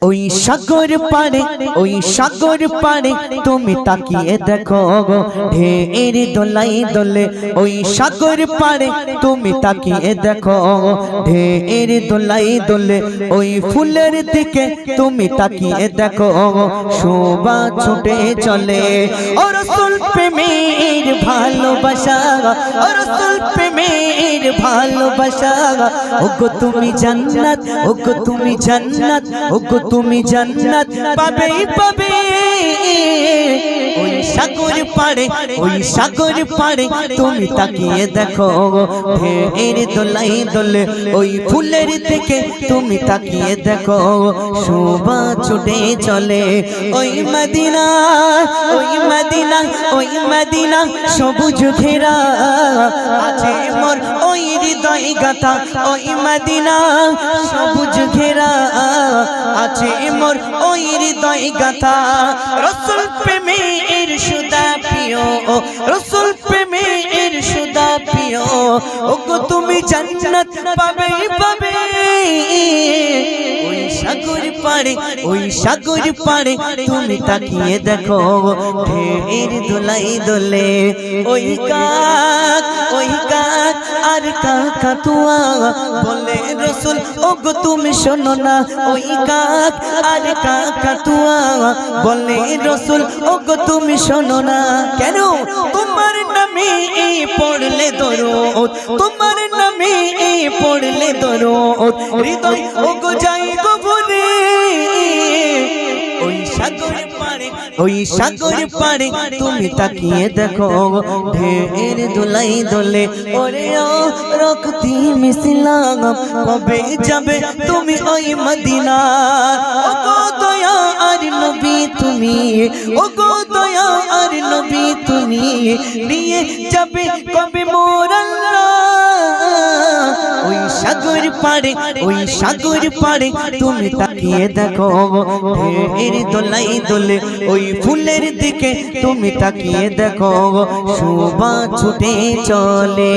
ওই সাগর পাড়ে, ওই সাগর পাড়ে তুমি তাকিয়ে দেখো গো, ঢের দোলাই দোলে। ওই সাগর পাড়ে তুমি তাকিয়ে দেখো গো, ঢের দোলাই দোলে। ওই ফুলের দিকে তুমি তাকিয়ে দেখো গো, শোভা ছুটে চলে। ও রাসূল প্রেমের ভালোবাসা, ও রাসূল প্রেমের ভালোবাসা। ওগো তুমি জান্নাত, ওগো তুমি জান্নাত, ওগো তুমি জান্নাত পাবে পাবে। ওই সাগর পাড়ে, ওই সাগর পাড়ে তুমি তাকিয়ে দেখো, ঢের দোলাই দোলে। ওই ফুলের দিকে তুমি তাকিয়ে দেখো, শোভা ছুটে চলে। ওই মদিনা, ওই মদিনা, ওই মদিনা সবুজ ঘেরা আছে মোর ওই হৃদয় গাথা। ওই মদিনা সবুজ ঘেরা আছে মোর ওই হৃদয় গাথা। রাসূল প্রেমের সুদা প্রিয়, রাসূল প্রেমের সুদা প্রিয়। ওগো তুমি জান্নাত পাবে পাবে। ওই সাগর পাড়ে, ওই সাগর পাড়ে তুমি তাকিয়ে দেখো, ঢের দোলাই দোলে। ওই কাক, ওই কাক আর কাকাতুয়া বলে রাসূল ওগো তুমি শোনো না। ওই কাক আর কাকাতুয়া বলে রাসূল ওগো তুমি শোনো না। কেন? তোমার নামে পড়লে দরুদ, তোমার নামে পড়লে দরুদ, হৃদয় ওগো যাই গো ভরে। ওই সাগর পাড়ে, ওই সাগর পাড়ে তুমি তাকিয়ে দেখো, ঢের দোলাই দোলে। ওরে ও রক্তি মিছিলাম কবে যাবে তুমি ওই মদিনা। ওগো দয়া আর নবী তুমি, ওগো দয়া আর নবী তুমি, নিয়ে যাবে কবে মোর আল্লাহ। ওই সাগর পাড়ে, ওই সাগর পাড়ে তুমি তাকিয়ে দেখো, ঢের দোলাই দোলে। ওই ফুলের দিকে তুমি তাকিয়ে দেখো, শোভা ছুটে চলে।